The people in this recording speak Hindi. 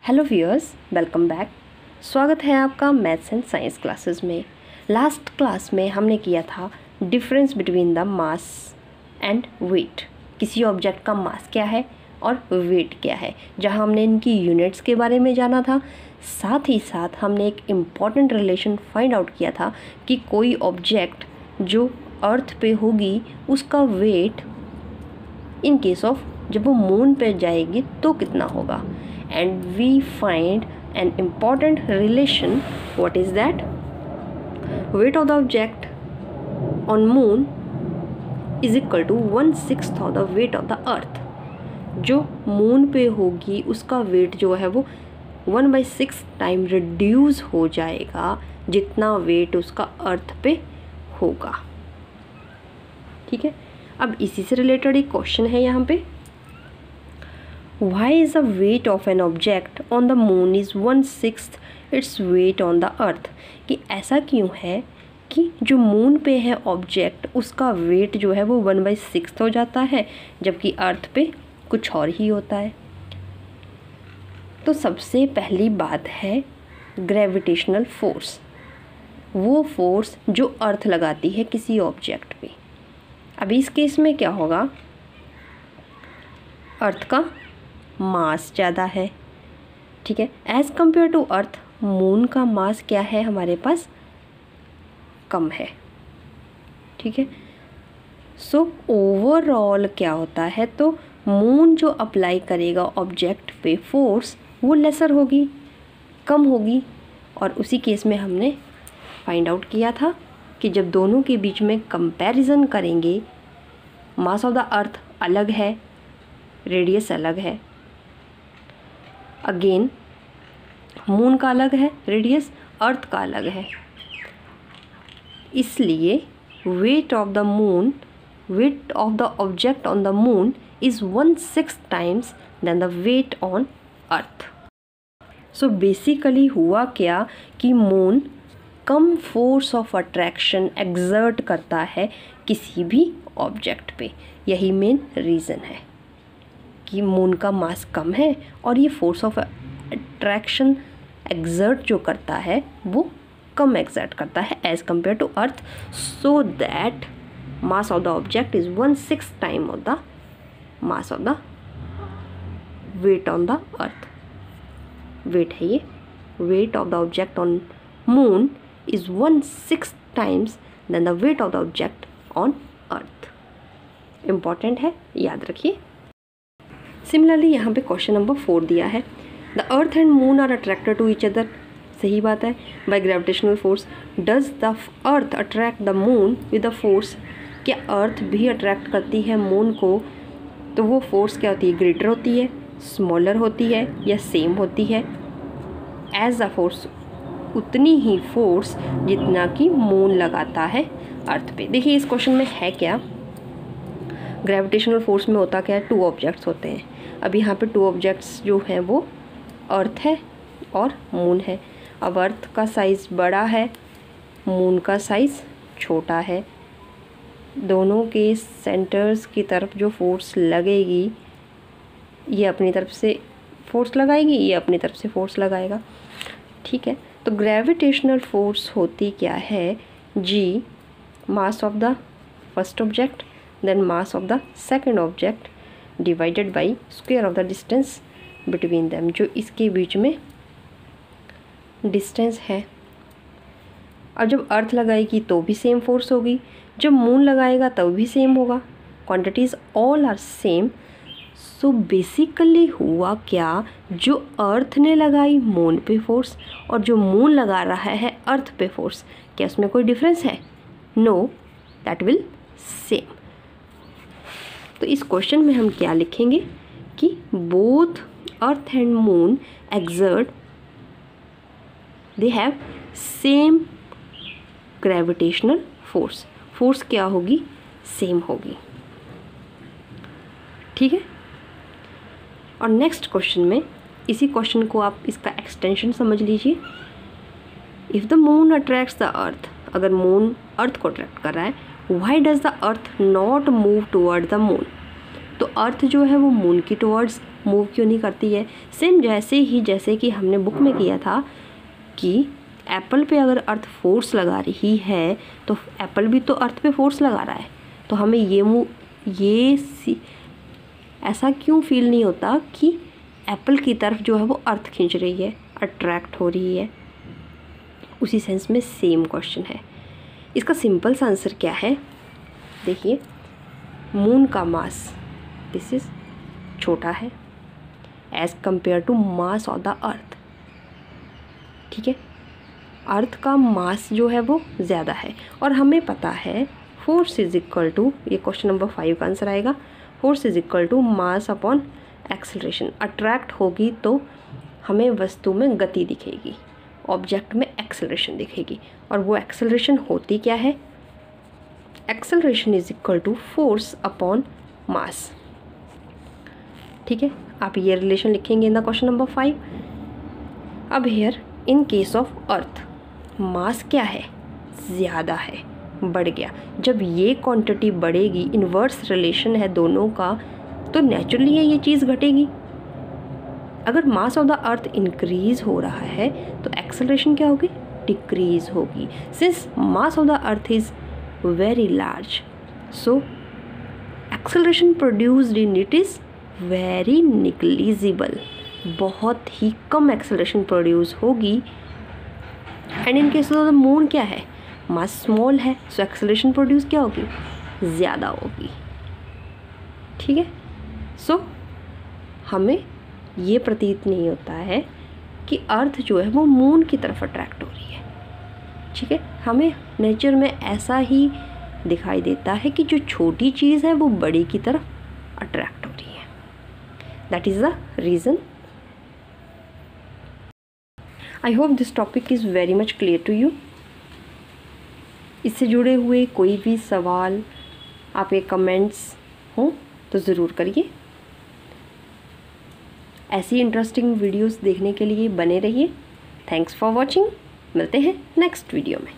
Hello viewers, welcome back. स्वागत है आपका मैथ्स एंड साइंस क्लासेस में। लास्ट क्लास में हमने किया था difference between the mass and weight. किसी ऑब्जेक्ट का मास क्या है और वेट क्या है, जहां हमने इनकी यूनिट्स के बारे में जाना था। साथ ही साथ हमने एक इम्पॉर्टेंट रिलेशन फाइंड आउट किया था कि कोई ऑब्जेक्ट जो अर्थ पे होगी उसका वेट इन केस ऑफ जब वो मून पे जाएगी तो कितना होगा। And we find an important relation. What is that? Weight of the object on moon is equal to 1/6 of the weight of the earth. जो मून पे होगी उसका वेट जो है वो 1/6 टाइम रिड्यूस हो जाएगा जितना वेट उसका अर्थ पे होगा। ठीक है, अब इसी से रिलेटेड एक क्वेश्चन है यहाँ पे। Why is the weight of an object on the moon is 1/6 its weight on the earth? कि ऐसा क्यों है कि जो मून पे है ऑब्जेक्ट उसका वेट जो है वो 1/6 हो जाता है जबकि अर्थ पे कुछ और ही होता है। तो सबसे पहली बात है ग्रेविटेशनल फोर्स, वो फोर्स जो अर्थ लगाती है किसी ऑब्जेक्ट पे। अभी इस केस में क्या होगा, अर्थ का मास ज़्यादा है। ठीक है, as compare to earth moon का मास क्या है, हमारे पास कम है। ठीक है, सो ओवरऑल क्या होता है, तो मून जो अप्लाई करेगा ऑब्जेक्ट पे फोर्स वो लेसर होगी, कम होगी। और उसी केस में हमने फाइंड आउट किया था कि जब दोनों के बीच में कंपैरिजन करेंगे, मास ऑफ द अर्थ अलग है, रेडियस अलग है, अगेन मून का अलग है रेडियस, अर्थ का अलग है, इसलिए weight of the moon, weight of the object on the moon is 1/6 times than the weight on earth. So basically हुआ क्या कि मून कम फोर्स ऑफ अट्रैक्शन एक्सर्ट करता है किसी भी ऑब्जेक्ट पे। यही मेन रीज़न है कि मून का मास कम है और ये फोर्स ऑफ अट्रैक्शन एक्सर्ट जो करता है वो कम एक्सर्ट करता है as compare to earth, so that mass of the object is 1/6 time of the mass of the weight on the earth. Weight है ये, weight of the object on moon is 1/6 times than the weight of the object on earth. Important है, याद रखिए। सिमिलरली यहाँ पे क्वेश्चन नंबर 4 दिया है, the earth and moon are attracted to each other. सही बात है, by gravitational force. Does the earth attract the moon with the force? क्या अर्थ भी अट्रैक्ट करती है मून को? तो वो फोर्स क्या होती है, ग्रेटर होती है, स्मॉलर होती है या सेम होती है? एज अ फोर्स, उतनी ही फोर्स जितना कि मून लगाता है अर्थ पे। देखिए इस क्वेश्चन में है क्या, ग्रेविटेशनल फोर्स में होता क्या है, 2 ऑब्जेक्ट्स होते हैं। अब यहाँ पे 2 ऑब्जेक्ट्स जो हैं वो अर्थ है और मून है। अब अर्थ का साइज़ बड़ा है, मून का साइज़ छोटा है। दोनों के सेंटर्स की तरफ जो फोर्स लगेगी, ये अपनी तरफ से फोर्स लगाएगी, ये अपनी तरफ से फोर्स लगाएगा। ठीक है, तो ग्रेविटेशनल फोर्स होती क्या है, G mass of the first object then mass of the second object divided by square of the distance between them, जो इसके बीच में डिस्टेंस है। अब जब अर्थ लगाएगी तो भी सेम फोर्स होगी, जब मून लगाएगा तब भी सेम होगा। Quantities all are same. So basically हुआ क्या, जो अर्थ ने लगाई मून पे फोर्स और जो मून लगा रहा है अर्थ पे फोर्स, क्या उसमें कोई डिफरेंस है? No, that will same. तो इस क्वेश्चन में हम क्या लिखेंगे कि both earth and moon exert, they have same gravitational force. Force क्या होगी, सेम होगी। ठीक है, और नेक्स्ट क्वेश्चन में इसी क्वेश्चन को आप इसका एक्सटेंशन समझ लीजिए। If the moon attracts the earth, अगर मून अर्थ को अट्रैक्ट कर रहा है, Why does the earth not move toward the moon? तो अर्थ जो है वो मून की टुवर्ड्स मूव क्यों नहीं करती है? सेम जैसे कि हमने बुक में किया था कि एप्पल पे अगर अर्थ फोर्स लगा रही है तो एप्पल भी तो अर्थ पे फोर्स लगा रहा है, तो हमें ऐसा क्यों फील नहीं होता कि एप्पल की तरफ जो है वो अर्थ खींच रही है, अट्रैक्ट हो रही है? उसी सेंस में सेम क्वेश्चन है। इसका सिंपल सा आंसर क्या है? देखिए, मून का मास दिस इज छोटा है as compare to mass of the earth. ठीक है, अर्थ का मास जो है वो ज़्यादा है और हमें पता है फोर्स इज इक्वल टू, ये क्वेश्चन नंबर 5 का आंसर आएगा, force is equal to mass upon acceleration. Attract होगी तो हमें वस्तु में गति दिखेगी, ऑब्जेक्ट में एक्सेलरेशन दिखेगी, और वो एक्सेलरेशन होती क्या है? Acceleration is equal to force upon mass. ठीक है, आप ये रिलेशन लिखेंगे इन द क्वेश्चन नंबर 5। अब here in case of earth mass क्या है? ज़्यादा है, बढ़ गया। जब ये क्वांटिटी बढ़ेगी, इन्वर्स रिलेशन है दोनों का, तो नेचुरली ये चीज़ घटेगी। अगर मास ऑफ द अर्थ इंक्रीज हो रहा है तो एक्सेलरेशन क्या होगी? डिक्रीज होगी। Since mass of the earth is very large, so acceleration produced in it is very negligible, बहुत ही कम एक्सेलरेशन प्रोड्यूस होगी। And in case of the moon क्या है? मास स्मॉल है, सो एक्सेलरेशन प्रोड्यूस क्या होगी? ज़्यादा होगी। ठीक है, सो हमें ये प्रतीत नहीं होता है कि अर्थ जो है वो मून की तरफ अट्रैक्ट हो रही है। ठीक है, हमें नेचर में ऐसा ही दिखाई देता है कि जो छोटी चीज़ है वो बड़ी की तरफ अट्रैक्ट हो रही है। That is the reason. I hope this topic is very much clear to you. इससे जुड़े हुए कोई भी सवाल, आपके कमेंट्स हों तो ज़रूर करिए। ऐसी इंटरेस्टिंग वीडियोस देखने के लिए बने रहिए। Thanks for watching. मिलते हैं नेक्स्ट वीडियो में।